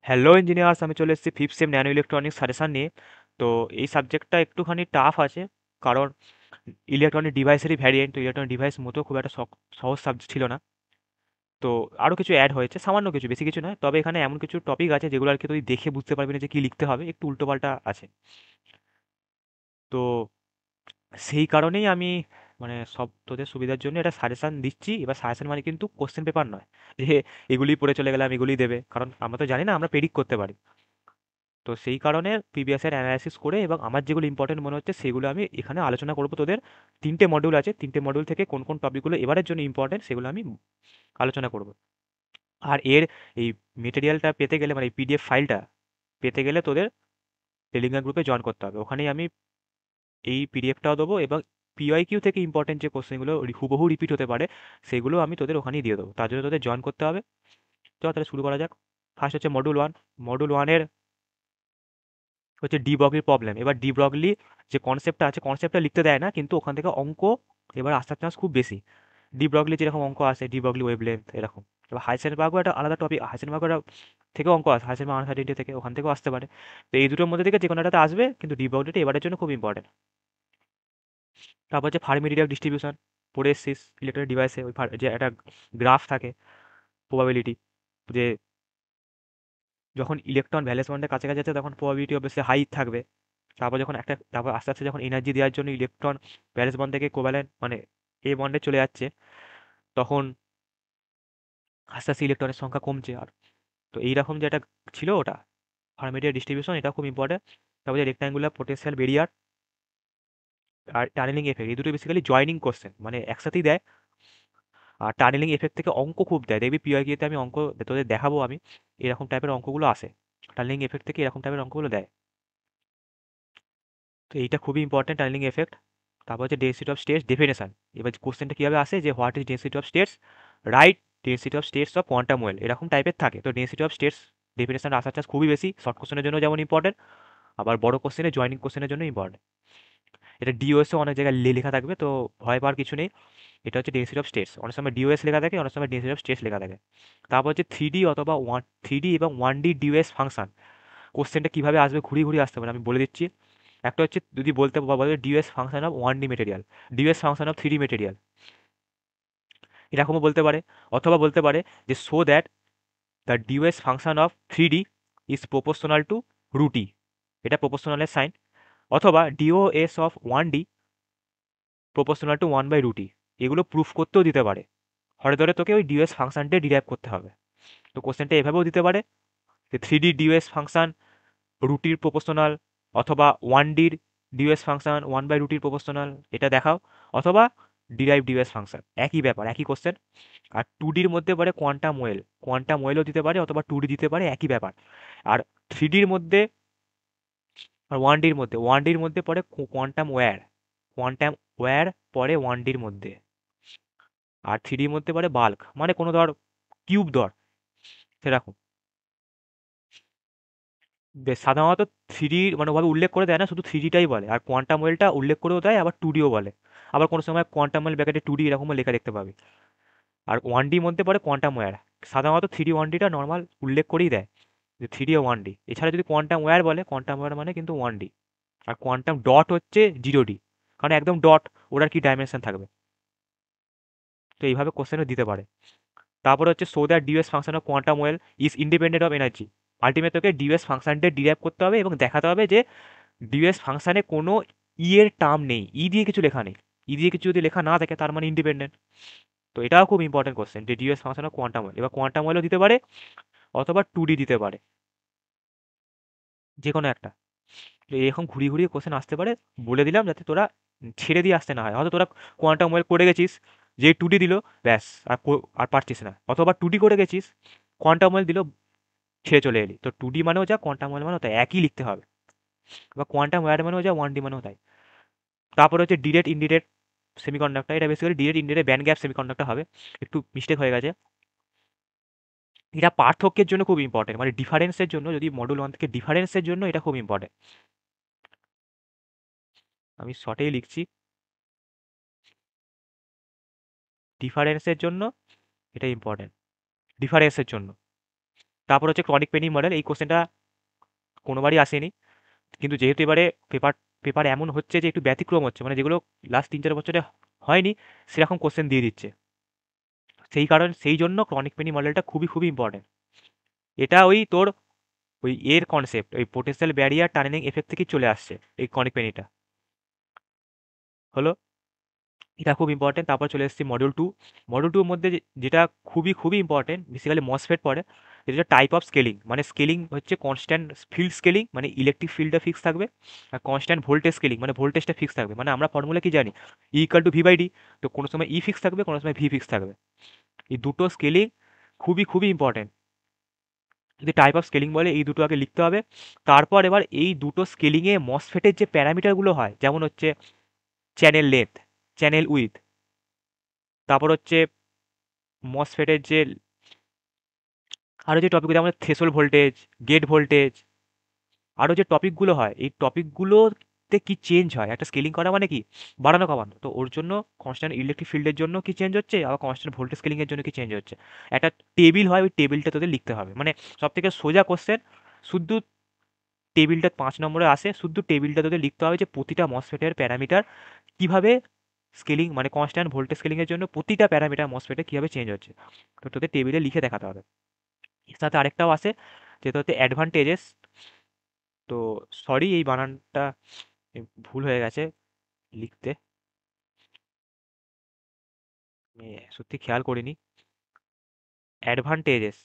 Hello engineers, আমি চলে এসেছি fifth same nano electronics suggestion নিয়ে। তো এই সাবজেক্টটা একটুখানি টাফ আছে, কারণ ইলেকট্রনিক ডিভাইসেরই ভ্যারিয়েন্ট। তো ইলেকট্রনিক ডিভাইস মতো খুব একটা সহজ সাবজেক্ট ছিল না। তো আরও কিছু অ্যাড হয়েছে, সামান্য কিছু, বেশি কিছু নয়। তবে এখানে এমন কিছু টপিক আছে যেগুলো আর কি তুই দেখে বুঝতে পারবি না যে কী লিখতে হবে, একটু উল্টোপাল্টা আছে। তো সেই কারণেই আমি মানে সব তোদের সুবিধার জন্য এটা সাজেশন দিচ্ছি। এবার সাজেশন মানে কিন্তু কোশ্চেন পেপার নয় যে এগুলি পড়ে চলে গেলাম এগুলি দেবে, কারণ আমরা তো জানি না, আমরা প্রেডিক্ট করতে পারি। তো সেই কারণে প্রিভিয়াস ইয়ার অ্যানালাইসিস করে এবং আমার যেগুলো ইম্পর্টেন্ট মনে হচ্ছে সেগুলো আমি এখানে আলোচনা করব। তোদের 3টে মডিউল আছে, 3টে মডিউল থেকে কোন কোন টপিকগুলো এবারের জন্য ইম্পর্টেন্ট সেগুলো আমি আলোচনা করব। আর এর এই মেটেরিয়ালটা পেতে গেলে, মানে এই পিডিএফ ফাইলটা পেতে গেলে তোদের টেলিগ্রাম গ্রুপে জয়েন করতে হবে। ওখানেই আমি এই পিডিএফটাও দেবো, এবং পিওয়াইকিউ থেকে ইম্পর্টেন্ট যে কোশ্চেনগুলো হুবহু রিপিট হতে পারে সেগুলো আমি তোদের ওখানেই দিয়ে দেবো। তার জন্য তোদের জয়েন করতে হবে। চল তাহলে শুরু করা যাক। ফার্স্ট হচ্ছে মডিউল 1। মডিউল 1-এর হচ্ছে ডি ব্রগলির প্রবলেম। এবার ডি ব্রগলি যে কনসেপ্টটা আছে, কনসেপ্টটা লিখতে দেয় না, কিন্তু ওখান থেকে অঙ্ক এবার আসার চান্স খুব বেশি। ডি ব্রগলি যেরকম অঙ্ক আসে, ডি ব্রগলি ওয়েভলেন্থ এরকম। এবার হাইসেনবার্গও একটা আলাদা টপিক, হাইসেনবার্গের থেকেও অঙ্ক আসে, হাইসেনবার্গ আনসার্টিনিটি থেকে, ওখান থেকেও আসতে পারে। তো এই দুটোর মধ্যে থেকে যে কোনো একটাতে আসবে, কিন্তু ডি ব্রগলিটা এবারের জন্য খুব ইম্পর্টেন্ট। তারপর হচ্ছে ফার্মি ডিরাক ডিস্ট্রিবিউশন, পড়ে এসছিস ইলেকট্রনিক ডিভাইসে, ওই যে একটা গ্রাফ থাকে, প্রবাবিলিটি, যে যখন ইলেকট্রন ভ্যালেন্স বন্ডের কাছাকাছি আছে তখন প্রবাবিলিটি অবশ্যই হাই থাকবে। তারপর আস্তে আস্তে যখন এনার্জি দেওয়ার জন্য ইলেকট্রন ভ্যালেন্স বন্ড থেকে কোভ্যালেন্ট মানে এ বন্ডে চলে যাচ্ছে, তখন আস্তে আস্তে ইলেকট্রনের সংখ্যা কমছে। আর তো এইরকম যেটা ছিল ওটা ফার্মেটিয়ার ডিস্ট্রিবিউশন, এটা খুব ইম্পর্টেন্ট। তারপর যে রেক্ট্যাঙ্গুলার পোটেনশিয়াল বেরিয়ার আর টানেলিং এফেক্ট, এই দুটো বেসিক্যালি জয়নিং কোশ্চেন, মানে একসাথেই দেয়। আর টানেলিং এফেক্ট থেকে অঙ্ক খুব দেয়, দেখবি পিওয়াইকিউতে আমি অঙ্ক তোদের দেখাবো, আমি এরকম টাইপের অঙ্কগুলো আসে। টানেলিং এফেক্ট থেকে এরকম টাইপের অঙ্কগুলো দেয়। তো এইটা খুবই ইম্পর্টেন্ট, টানেলিং এফেক্ট। তারপর হচ্ছে ডেন্সিটি অফ স্টেটস ডেফিনেশন। এবার কোশ্চেনটা কীভাবে আসে, যে what is density of states, right density of states of quantum well, এরকম টাইপের থাকে। তো ডেন্সিটি অফ স্টেটস ডেফিনেশন আসার চান্স খুবই বেশি, শর্ট কোশ্চেনের জন্য যেমন ইম্পর্টেন্ট, আবার বড় কোশ্চেনে জয়নিং কোশ্চেনের জন্য ইম্পর্টেন্ট। এটা ডিওএসও অনেক জায়গায় লেখা থাকবে, তো ভয় পাওয়ার কিছু নেই। এটা হচ্ছে ডেন্সিটি অফ স্টেটস, অনেক সময় ডিওএস লেখা থাকে, অনেক সময় ডেন্সিটি অফ স্টেটস লেখা থাকে। তারপর হচ্ছে থ্রি অথবা থ্রি এবং 1D ডিওএস ফাংশন। কোশ্চেনটা কীভাবে আসবে, ঘুরিয়ে ঘুরিয়ে আসতে পারে, আমি বলে দিচ্ছি। একটা হচ্ছে যদি বলবে DOS function of 1D material, DOS function of 3D material, এরকমও বলতে পারে। অথবা বলতে পারে যে show that the DOS function of 3D is proportional to root E, এটা প্রপোর্শনালের সাইন। অথবা DOS of 1D proportional to 1/রুটি, এগুলো প্রুফ করতেও দিতে পারে। হরে ধরে তোকে ওই ডিওএস ফাংশনটা ডিরাইভ করতে হবে। তো কোশ্চেনটা এভাবেও দিতে পারে যে 3D ডিওএস ফাংশন রুটির প্রপোর্শনাল, অথবা 1Dর ডিওএস ফাংশন 1/রুটির প্রপোর্শনাল, এটা দেখাও। অথবা ডিরাইভ ডিওএস ফাংশন, একই ব্যাপার, একই কোশ্চেন। আর 2Dর মধ্যে পড়ে কোয়ান্টাম ওয়েল, কোয়ান্টাম ওয়েলও দিতে পারে, অথবা 2D দিতে পারে, একই ব্যাপার। আর 3Dর মধ্যে আর 1Dর মধ্যে পড়ে কোয়ান্টাম ওয়্যার, কোয়ান্টাম ওয়্যার পড়ে 1Dর মধ্যে। আর 3Dর মধ্যে পড়ে বাল্ক, মানে কোনো ধর কিউব ধর, সেরকম। বেশ, সাধারণত থ্রি মানে ওভাবে উল্লেখ করে দেয় না, শুধু 3Dটাই বলে। আর কোয়ান্টাম ওয়েলটা উল্লেখ করেও দেয়, আবার 2Dও বলে। আবার কোনো সময় কোয়ান্টাম ওয়েল ব্র্যাকেটে 2D এরকমও লেখা দেখতে পাবি। আর 1Dর মধ্যে পড়ে কোয়ান্টাম ওয়্যার। সাধারণত 3D 1Dটা নর্মাল উল্লেখ করেই দেয়, যে 3D ও 1D। এছাড়া যদি কোয়ান্টাম ওয়্যার বলে, কোয়ান্টাম ওয়্যার মানে কিন্তু 1D। আর কোয়ান্টাম ডট হচ্ছে 0D, কারণ একদম ডট, ওটার কি ডাইমেনশন থাকবে। তো এইভাবে কোশ্চেনও দিতে পারে। তারপরে হচ্ছে so that DS function of quantum well is independent of energy. Ultimate তোকে ডিএস ফাংশনটা ডিরাইভ করতে হবে এবং দেখাতে হবে যে ডিএস ফাংশনে কোনো এর টার্ম নেই, দিয়ে কিছু লেখা নেই। দিয়ে কিছু যদি লেখা না থাকে তার মানে ইন্ডিপেন্ডেন্ট। তো এটাও খুব ইম্পর্টেন্ট কোশ্চেন, যে DS function of quantum well. এবার কোয়ান্টাম ওয়েলও দিতে পারে, অথবা 2D দিতে পারে, যে কোনো একটা। তো এরকম ঘুরিয়ে ঘুরিয়ে কোশ্চেন আসতে পারে, বলে দিলাম যাতে তোরা ছেড়ে দিয়ে আসতে না হয়। হয়তো তোরা কোয়ান্টাম ওয়েল করে গেছিস, যে 2D দিল, ব্যাস, আর পারছিস না। অথবা 2D করে গেছিস, কোয়ান্টাম ওয়েল দিল, ছেড়ে চলে এলি। তো 2D মানেও যা, কোয়ান্টাম ওয়েল মানেও তাই, একই লিখতে হবে। বা কোয়ান্টাম ওয়্যার মানেও যা, 1D মানেও তাই। তারপরে হচ্ছে ডিরেক্ট ইনডিরেক্ট সেমিকন্ডাক্টর। এটা basically direct indirect band gap semiconductor হবে। একটু মিস্টেক হয়ে গেছে। এটা পার্থক্যের জন্য খুব ইম্পর্টেন্ট, মানে ডিফারেন্সের জন্য, যদি মডুল 1 থেকে ডিফারেন্সের জন্য এটা খুব ইম্পর্টেন্ট। আমি শর্টেই লিখছি, ডিফারেন্সের জন্য এটা ইম্পর্টেন্ট, ডিফারেন্সের জন্য। তারপর হচ্ছে ক্রনিক পেনি মডেল। এই কোশ্চেনটা কোনোবারই আসেনি, কিন্তু যেহেতু এবারে পেপার পেপার এমন হচ্ছে যে একটু ব্যতিক্রম হচ্ছে, মানে যেগুলো লাস্ট 3-4 বছরে হয়নি সেরকম কোশ্চেন দিয়ে দিচ্ছে। সেই জন্য ক্রনিক পেনি মডেলটা খুবই খুবই ইম্পর্টেন্ট। এটা ওই তোর ওই এর কনসেপ্ট, ওই পোটেনশিয়াল ব্যারিয়ার টানেলিং এফেক্ট থেকেই চলে আসছে এই ক্রনিক পেনিটা। হলো, এটা খুব ইম্পর্টেন্ট। তারপর চলে এসেছি মডিউল 2। মডিউল 2 এর মধ্যে যেটা খুবই খুবই ইম্পর্টেন্ট, বেসিক্যালি মসফেট পড়ে। যেটা টাইপ অফ স্কেলিং, মানে স্কেলিং হচ্ছে কনস্ট্যান্ট ফিল্ড স্কেলিং, মানে ইলেকট্রিক ফিল্ডটা ফিক্স থাকবে। আর কনস্ট্যান্ট ভোল্টেজ স্কেলিং, মানে ভোল্টেজটা ফিক্স থাকবে। মানে আমরা ফর্মুলা কি জানি, E = V/D। তো কোনো সময় ই ফিক্স থাকবে, কোনো সময় ভি ফিক্স থাকবে। এই দুটো স্কেলিং খুবই খুবই ইম্পর্টেন্ট। যদি টাইপ অফ স্কেলিং বলে, এই দুটো আগে লিখতে হবে। তারপর এবার এই দুটো স্কেলিংয়ে মসফেটের যে প্যারামিটারগুলো হয়, যেমন হচ্ছে চ্যানেল লেন্থ, চ্যানেল উইথ, তারপর হচ্ছে মসফেটের যে আরও যে টপিকগুলো, আমাদের থ্রেশোল্ড ভোল্টেজ, গেট ভোল্টেজ, আরও যে টপিকগুলো হয়, এই টপিকগুলোতে কি চেঞ্জ হয়, একটা স্কেলিং করা মানে কি বাড়ানো কমানো। তো ওর জন্য কনস্ট্যান্ট ইলেকট্রিক ফিল্ডের জন্য কি চেঞ্জ হচ্ছে, আবার কনস্ট্যান্ট ভোল্টেজ স্কেলিংয়ের জন্য কি চেঞ্জ হচ্ছে। একটা টেবিল হয়, ওই টেবিলটা তোদের লিখতে হবে। মানে সব থেকে সোজা কোশ্চেন, শুধু টেবিলটা 5 নম্বরে আসে, শুধু টেবিলটা তোদের লিখতে হবে যে প্রতিটা মসফেটের প্যারামিটার কিভাবে স্কেলিং, মানে কনস্ট্যান্ট ভোল্টেজ স্কেলিংয়ের জন্য প্রতিটা প্যারামিটার মসফেটে কীভাবে চেঞ্জ হচ্ছে। তো তোদের টেবিলে লিখে দেখাতে হবে। এর সাথে আরেকটাও আছে, যেটা হচ্ছে অ্যাডভান্টেজেস। তো সরি, এই বানানটা ভুল হয়ে গেছে লিখতে, আমি সত্যি খেয়াল করিনি। অ্যাডভান্টেজেস,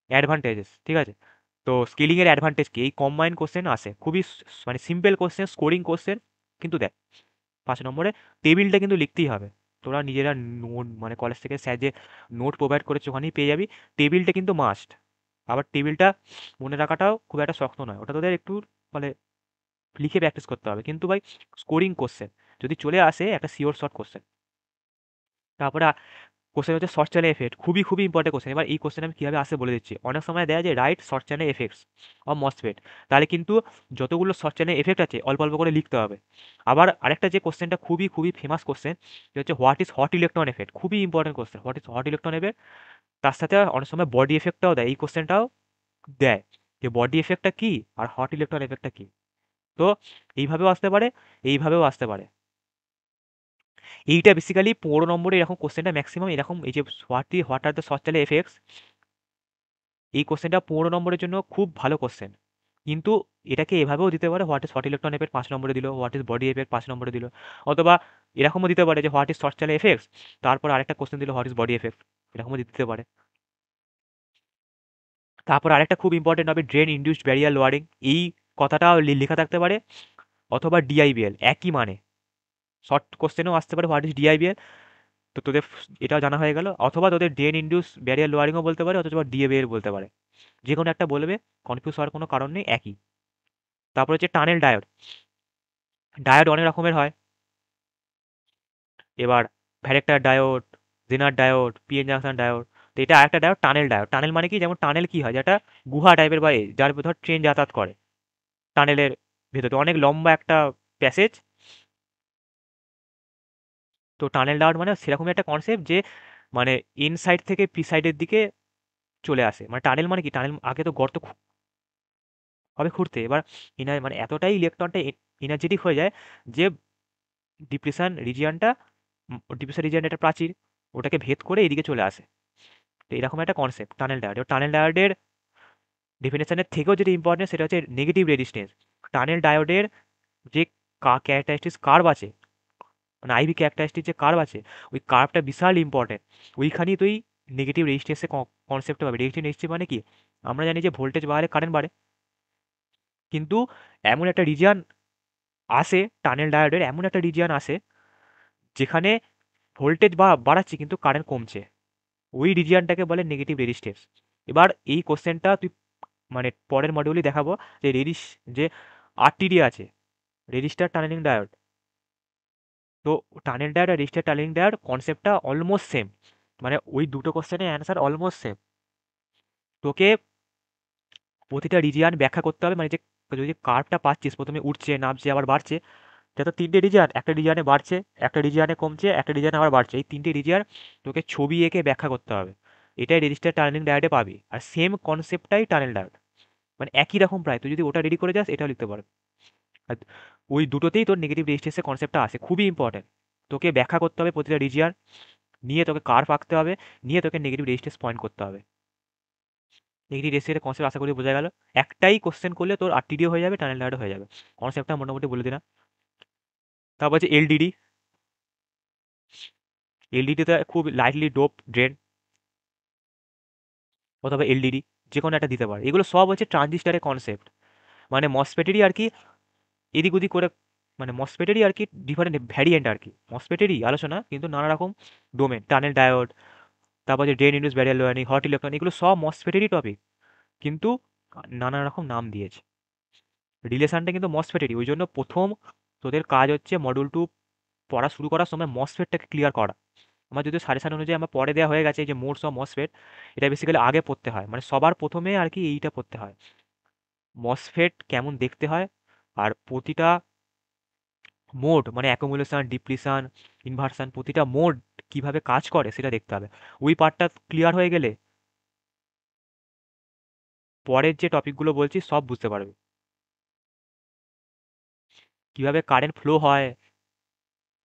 অ্যাডভান্টেজেস, ঠিক আছে। তো স্কেলিংয়ের অ্যাডভান্টেজ কি, এই কম্বাইন কোশ্চেন আসে, খুবই মানে সিম্পল কোশ্চেন, স্কোরিং কোশ্চেন। কিন্তু দেখ, 5 নম্বরে টেবিলটা কিন্তু লিখতেই হবে। তোরা নিজেরা নোট, মানে কলেজ থেকে স্যার যে নোট প্রোভাইড করেছে ওখানেই পেয়ে যাবি। টেবিলটা কিন্তু মাস্ট। আবার টেবিলটা মনে রাখাটাও খুব একটা শক্ত নয়, ওটা তোদের একটু মানে লিখে প্র্যাকটিস করতে হবে। কিন্তু ভাই, স্কোরিং কোশ্চেন যদি চলে আসে, একটা শিওর শর্ট কোশ্চেন। তারপরে কোশ্চেন হচ্ছে শর্ট চ্যানেল এফেক্ট, খুবই খুবই ইম্পর্টেন্ট কোশ্চেন। এবার এই কোশ্চেন আমি কীভাবে আসে বলে দিচ্ছি। অনেক সময় দেয়া যায় right short channel effects of MOSFET, তাহলে কিন্তু যতগুলো শর্ট চ্যানেল এফেক্ট আছে অল্প অল্প করে লিখতে হবে। আবার আরেকটা যে কোশ্চেনটা খুবই খুবই ফেমাস কোশ্চেন, যে হচ্ছে what is hot electron effect, খুবই important question. What is hot electron effect, তার সাথে অনেক সময় বডি এফেক্টটাও দেয়, এই কোশ্চেনটাও দেয় যে বডি এফেক্টটা কী আর হট ইলেকট্রন এফেক্টটা কী। তো এইভাবেও আসতে পারে, এইভাবেও আসতে পারে। এইটা বেসিক্যালি 15 নম্বরে এরকম কোশ্চেনটা ম্যাক্সিমাম এরকম, এই যে what are the short channel effects, এই কোশ্চেনটা 15 নম্বরের জন্য খুব ভালো কোশ্চেন। কিন্তু এটাকে এভাবেও দিতে পারে, what is hot electron effect 5 নম্বরে দিল, হোয়াট ইজ বডি এফেক্ট 5 নম্বরে দিল। অথবা এরকমও দিতে পারে যে what is short channel effects, তারপর আরেকটা কোশ্চেন দিল হোয়াট ইজ বডি এফেক্ট, এরকমও দিতে পারে। তারপর আরেকটা খুব ইম্পর্টেন্ট হবে ড্রেন ইনডিউসড ব্যারিয়ার লোয়ারিং, এই কথাটাও লেখা থাকতে পারে। অথবা ডিআইবিএল, একই মানে, শর্ট কোশ্চেনেও আসতে পারে হোয়াট ইজ ডিআইবিএল। তো তোদের এটাও জানা হয়ে গেল। অথবা তোদের ড্রেন ইনডিউস ব্যারিয়ার লোয়ারিংও বলতে পারে, অথবা ডিএবিএল বলতে পারে। যে কোনো একটা বলবে, কনফিউজ হওয়ার কোনো কারণ নেই, একই। তারপর হচ্ছে টানেল ডায়োড। ডায়োড অনেক রকমের হয়। এবার ভ্যারেক্টার ডায়োড, জেনার ডায়োড, পিএন জাংশন ডায়োড। তো এটা আরেকটা ডায়োড, টানেল ডায়োড। টানেল মানে কি, যেমন টানেল কি হয়, যেটা গুহা টাইপের বা যার ধর ট্রেন যাতায়াত করে টানেলের ভেতরে, অনেক লম্বা একটা প্যাসেজ। তো টানেল ডায়োড মানে সেরকমই একটা কনসেপ্ট, যে মানে ইনসাইড থেকে পি সাইডের দিকে চলে আসে। মানে টানেল মানে কি, টানেল আগে তো গর্ত হবে খুঁড়তে, এবার মানে এতটাই ইলেকট্রনটা এনার্জেটিক হয়ে যায় যে ডিপ্রেশন রিজিয়নটা, ডিপ্রেশন রিজিয়ন একটা প্রাচীর, ওটাকে ভেদ করে এদিকে চলে আসে। তো এরকম একটা কনসেপ্ট টানেল ডায়োড। টানেল ডায়োডের ডেফিনেশনের থেকেও যেটা ইম্পর্টেন্ট, সেটা হচ্ছে নেগেটিভ রেজিস্ট্যান্স। টানেল ডায়োডের যে ক্যারেক্টারিস্টিক্স কার্ভ আছে, মানে আইভি ক্যারেক্টারিস্টিক যে কার্ভ আছে, ওই কার্ভটা বিশাল ইম্পর্টেন্ট। ওইখানেই তুই নেগেটিভ রেজিস্ট্যান্সের কনসেপ্টটা পাবি। নেগেটিভ রেজিস্ট্যান্স মানে কি, আমরা জানি যে ভোল্টেজ বাড়লে কারেন্ট বাড়ে, কিন্তু এমন একটা রিজিয়ন আসে, টানেল ডায়োডের এমন একটা রিজিয়ন আসে যেখানে ভোল্টেজ বাড়াচ্ছে কিন্তু কারেন্ট কমছে, ওই রিজিয়নটাকে বলে নেগেটিভ রেজিস্ট্যান্স। এবার এই কোশ্চেনটা তুই মানে পরের মডিউলে দেখাবো, যে যে আরটিডি আছে, রেজিস্টার টানেলিং ডায়োড। তো টানেল ডায়োড আর রেজিস্টার টানেলিং ডায়োড কনসেপ্টটা অলমোস্ট সেম, মানে ওই দুটো কোশ্চেনের অ্যান্সার অলমোস্ট সেম। তোকে প্রতিটা রিজিয়ন ব্যাখ্যা করতে হবে, মানে যে যদি কার্ভটা পাচ্ছিস প্রথমে উঠছে নামছে আবার বাড়ছে, যত তিনটে রিজিয়ন, একটা রিজিয়নে বাড়ছে, একটা রিজিয়নে কমছে, একটা রিজিয়নে আবার বাড়ছে, এই তিনটে রিজিয়ন তোকে ছবি এঁকে ব্যাখ্যা করতে হবে। এটাই রেজিস্টার টার্নিং ডায়োডে পাবি, আর সেম কনসেপ্টটাই টানেল ডায়োড, মানে একই রকম প্রায়। তুই যদি ওটা রেডি করে যাস এটাও লিখতে পারবি। আর ওই দুটোতেই তোর নেগেটিভ রেজিস্ট্যান্সের কনসেপ্টটা আসে, খুবই ইম্পর্টেন্ট। তোকে ব্যাখ্যা করতে হবে প্রতিটা রিজিয়ান, নিয়ে তোকে কার্ভ আঁকতে হবে, নিয়ে তোকে নেগেটিভ রেজিস্ট্যান্স পয়েন্ট করতে হবে। নেগেটিভ রেজিস্ট্যান্সের কনসেপ্ট আশা করি বোঝা গেল। একটাই কোশ্চেন করলে তোর আরটিডিও হয়ে যাবে, টানেল ডায়োডও হয়ে যাবে। কনসেপ্টটা মোটামুটি বলে দিলাম। তারপর হচ্ছে এলডিডি। এলডিডিতে খুব লাইটলি ডোপ ড্রেন অথবা এলডিডি, যে কোনো একটা দিতে পারে। এগুলো সব হচ্ছে ট্রানজিস্টারের কনসেপ্ট, মানে মসফেটেরই আর কি এদিক ওদিক করে, মানে মসফেটেরই আর কি ডিফারেন্ট ভ্যারিয়েন্ট আর কি, মসফেটেরই আলোচনা কিন্তু নানা রকম ডোমেন, টানেল ডায়োড, তারপর যে drain induce barrier lowering, hot electron, এগুলো সব মসফেটেরই টপিক, কিন্তু নানা রকম নাম দিয়েছে। রিলেশনটা কিন্তু মসফেটেরই, ওই জন্য প্রথম তোদের কাজ হচ্ছে মডিউল 2 পড়া শুরু করার সময় মসফেটটাকে ক্লিয়ার করা। আমার যদি সাজেশন অনুযায়ী আমার পরে দেওয়া হয়ে গেছে যে মোডস অফ মসফেট, এটা বেসিক্যালি আগে পড়তে হয়, মানে সবার প্রথমে আর কি এইটা পড়তে হয়, মসফেট কেমন দেখতে হয়, আর প্রতিটা মোড মানে অ্যাকুমুলেশন, ডিপ্লিশন, ইনভার্সন, প্রতিটা মোড কিভাবে কাজ করে সেটা দেখতে হবে। ওই পার্টটা ক্লিয়ার হয়ে গেলে পরের যে টপিকগুলো বলছি সব বুঝতে পারবে। কিভাবে কারেন্ট ফ্লো হয়,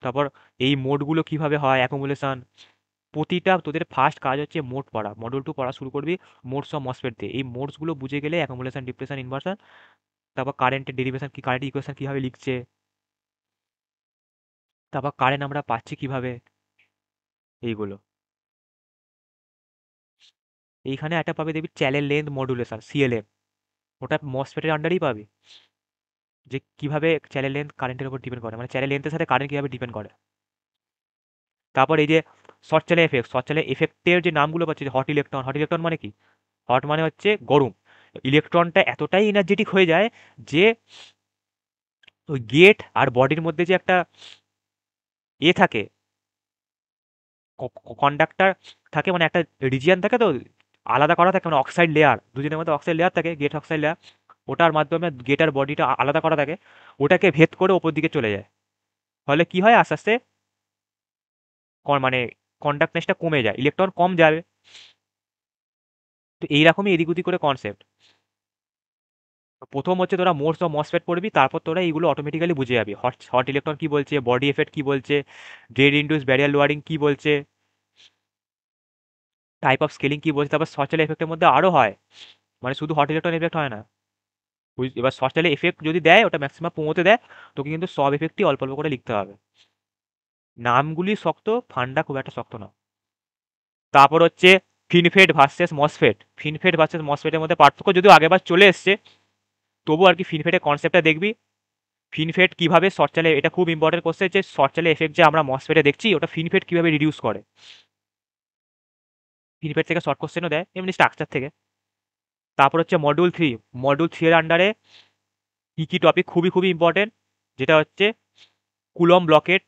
তারপর এই মোডগুলো কিভাবে হয়, অ্যাকুমুলেশন, প্রতিটা তোদের ফার্স্ট কাজ হচ্ছে মোড পড়া। মডিউল 2 পড়া শুরু করবি মোডস অফ মসফেট দিয়ে। এই মোডসগুলো বুঝে গেলে অ্যাকুমুলেশন, ডিপ্লেশন, ইনভার্সন, তারপর কারেন্টের ডেরিভেশন কি, কারেন্ট ইকুয়েশন কিভাবে লিখছে, তারপর কারেন্ট আমরা পাচ্ছি কিভাবে, এইগুলো। এইখানে একটা পাবে দেখবি চ্যানেল লেন্থ মডুলেশন, সিএলএম, ওটা মসফেটের আন্ডারেই পাবি, যে কিভাবে চ্যানেল লেন্থ কারেন্টের উপর ডিপেন্ড করে, মানে চ্যানেল লেন্থের সাথে কারেন্ট কিভাবে ডিপেন্ড করে। তারপর এই যে short channel effect, short channel এফেক্টের যে নামগুলো পাচ্ছি, হট ইলেকট্রন, হট ইলেকট্রন মানে কি, হট মানে হচ্ছে গরম, ইলেকট্রনটা এতটাই এনার্জেটিক হয়ে যায় যে ওই গেট আর বডির মধ্যে যে একটা থাকে, কন্ডাক্টর থাকে, মানে একটা রিজিয়ান থাকে তো আলাদা করা থাকে, মানে অক্সাইড লেয়ার, দুজনের মধ্যে অক্সাইড লেয়ার থাকে, গেট অক্সাইড লেয়ার, ওটার মাধ্যমে গেট আর বডিটা আলাদা করা থাকে, ওটাকে ভেদ করে ওপর দিকে চলে যায়। ফলে কি হয়, আস্তে আস্তে মানে কন্ডাক্টনেসটা কমে যায়, ইলেকট্রন কম যাবে। তো এইরকমই এদিক ওদিক করে কনসেপ্ট। প্রথম হচ্ছে তোরা মোডস অফ মসফেট পড়বি, তারপর তোরা এইগুলো অটোমেটিক্যালি বুঝে যাবি, হট হট ইলেকট্রন কি বলছে, বডি এফেক্ট কি বলছে, ড্রেন ইন্ডিউস ব্যারিয়ার লোয়ারিং কি বলছে, টাইপ অফ স্কেলিং কি বলছে। তারপর সচল এফেক্টের মধ্যে আরও হয়, মানে শুধু হট ইলেকট্রন এফেক্ট হয় না। এবার সচলে এফেক্ট যদি দেয়, ওটা ম্যাক্সিমাম প্রমোতে দেয়, তোকে কিন্তু সব এফেক্টই অল্প অল্প করে লিখতে হবে। নামগুলি শক্ত, ফান্ডা খুব একটা শক্ত না। তারপর হচ্ছে ফিনফেট ভার্সেস মসফেট। ফিনফেট ভার্সেস মসফেটের মধ্যে পার্থক্য যদিও আগেবার চলে এসছে, তবু আর কি ফিনফেটের কনসেপ্টটা দেখবি। ফিনফেট কিভাবে শর্টচালে, এটা খুব ইম্পর্টেন্ট কোশ্চেন, যে শর্টচালে এফেক্ট যে আমরা মসফেটে দেখছি ওটা ফিনফেট কিভাবে রিডিউস করে। ফিনফেট থেকে শর্ট কোশ্চেনও দেয় এমনি স্ট্রাকচার থেকে। তারপর হচ্ছে মডিউল 3। মডিউল 3 এর আন্ডারে কি কি টপিক খুবই খুবই ইম্পর্টেন্ট, যেটা হচ্ছে coulomb blockade,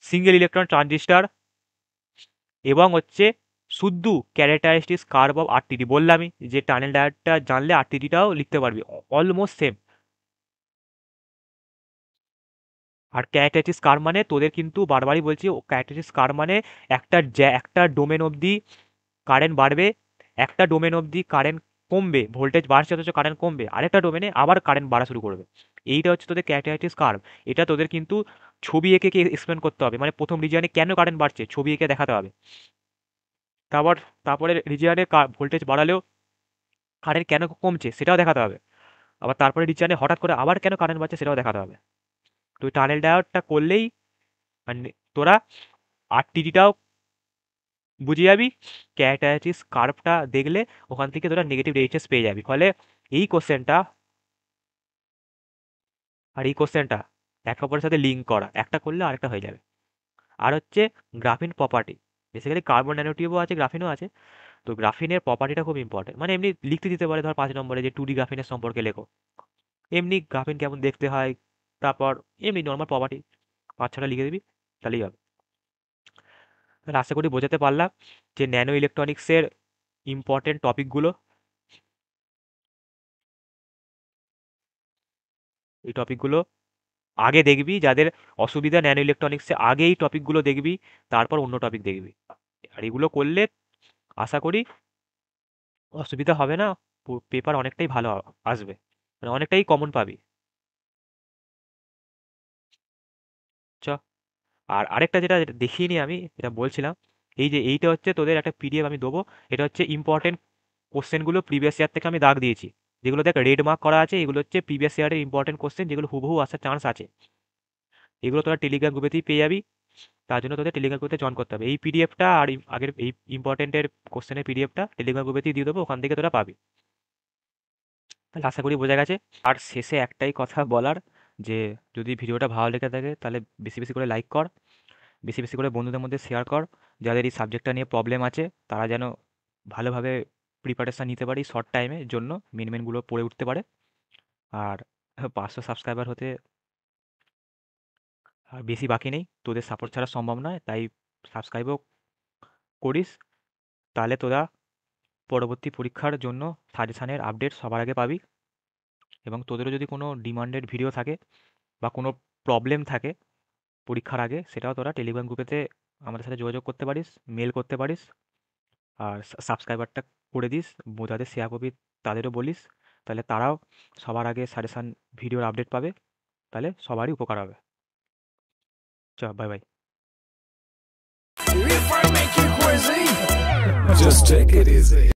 single electron transistor, এবং হচ্ছে শুদ্ধ ক্যারেক্টারিস্টিক্স কার্ভ অফ আরটিডি। বললামই যে টানেল ডায়োডটা জানলে আরটিডিটাও লিখতে পারবি, অলমোস্ট সেম। আর ক্যারেক্টারিস্টিক্স কার্ভ মানে তোদের কিন্তু বারবারই বলছি, ক্যারেক্টারিস্টিক্স কার্ভ মানে একটা ডোমেন অবধি কারেন্ট বাড়বে, একটা ডোমেন অবধি কারেন্ট কমবে, ভোল্টেজ বাড়ছে অথচ কারেন্ট কমবে, আরেকটা ডোমেনে আবার কারেন্ট বাড়া শুরু করবে। এইটা হচ্ছে তোদের ক্যারেক্টারিস্টিক্স কার্ভ। এটা তোদের কিন্তু ছবি এঁকে এক্সপ্লেন করতে হবে, মানে প্রথম রিজিয়নে কেন কারেন্ট বাড়ছে ছবি এঁকে দেখাতে হবে। তারপর তারপরে রিজিয়নে ভোল্টেজ বাড়ালেও কারেন্ট কেন কমছে সেটাও দেখাতে হবে। আবার তারপরে রিজিয়নে হঠাৎ করে আবার কেন কারেন্ট বাড়ছে সেটাও দেখাতে হবে। তো ওই টানেল ডায়োডটা করলেই মানে তোরা আরটিডিটাও বুঝে যাবি, ক্যারেক্টারিস্টিক্স কার্ভটা দেখলে ওখান থেকে তোরা নেগেটিভ রেজিস্ট্যান্স পেয়ে যাবি। ফলে এই কোশ্চেনটা আর এই কোশ্চেনটা একে অপরের সাথে লিঙ্ক করা, একটা করলে আরেকটা হয়ে যাবে। আর হচ্ছে গ্রাফিন প্রপার্টি, বেসিক্যালি কার্বন ন্যানোটিউবও আছে, গ্রাফিনও আছে। তো গ্রাফিনের প্রপার্টিটা খুব ইম্পর্টেন্ট, মানে এমনি লিখতে দিতে পারে ধর 5 নম্বরে যে 2D গ্রাফিনের সম্পর্কে লেখো, এমনি গ্রাফিন কেমন দেখতে হয়, তারপর এমনি নর্মাল প্রপার্টি 5-6টা লিখে দিবি, তাহলেই হবে। তাহলে আশা করি বোঝাতে পারলাম যে ন্যানো ইলেকট্রনিক্সের ইম্পর্টেন্ট টপিকগুলো। এই টপিকগুলো আগে দেখবি, যাদের অসুবিধা ন্যানো ইলেকট্রনিক্সে আগে এই টপিকগুলো দেখবি, তারপর অন্য টপিক দেখবি। আর এগুলো করলে আশা করি অসুবিধা হবে না, পেপার অনেকটাই ভালো আসবে, মানে অনেকটাই কমন পাবি। চ, আর আরেকটা যেটা যেটা দেখিনি আমি, যেটা বলছিলাম, এই যে এইটা হচ্ছে তোদের একটা পিডিএফ আমি দেবো। এটা হচ্ছে ইম্পর্টেন্ট কোশ্চেনগুলো প্রিভিয়াস ইয়ার থেকে আমি দাগ দিয়েছি, যেগুলো দেখ রেড মার্ক করা আছে, এগুলো হচ্ছে প্রিভিয়াস ইয়ারের ইম্পর্টেন্ট কোশ্চেন, যেগুলো হুবহু আসার চান্স আছে। এগুলো তোরা টেলিগ্রাম গ্রুপেতেই পেয়ে যাবি, তার জন্য তোদের টেলিগ্রাম গ্রুপে জয়েন করতে হবে। এই পিডিএফটা আর আগের এই ইম্পর্টেন্টের কোশ্চেনের পিডিএফটা টেলিগ্রাম গ্রুপেতেই দিয়ে দেবো, ওখান থেকে তোরা পাবি। তাহলে আশা করি বোঝা গেছে। আর শেষে একটাই কথা বলার, যে যদি ভিডিওটা ভালো লেগে থাকে তাহলে বেশি বেশি করে লাইক কর, বেশি বেশি করে বন্ধুদের মধ্যে শেয়ার কর, যাদের এই সাবজেক্টটা নিয়ে প্রবলেম আছে তারা যেন ভালোভাবে প্রিপারেশান নিতে পারে শর্ট টাইমের জন্য, মেন মেনগুলো পড়ে উঠতে পারে। আর 500 সাবস্ক্রাইবার হতে আর বেশি বাকি নেই, তোদের সাপোর্ট ছাড়া সম্ভব নয়, তাই সাবস্ক্রাইবও করিস। তাহলে তোরা পরবর্তী পরীক্ষার জন্য সাজেশানের আপডেট সবার আগে পাবি। এবং তোদেরও যদি কোনো ডিমান্ডেড ভিডিও থাকে বা কোনো প্রবলেম থাকে পরীক্ষার আগে, সেটাও তোরা টেলিগ্রাম গ্রুপেতে আমাদের সাথে যোগাযোগ করতে পারিস, মেল করতে পারিস। আর সাবস্ক্রাইবারটা করে দিস, যাদের শেয়ার করবি তাদেরও বলিস, তাহলে তারাও সবার আগে সাজেশান ভিডিওর আপডেট পাবে, তাহলে সবারই উপকার হবে। চ, bye bye. If I make you crazy, just take it easy.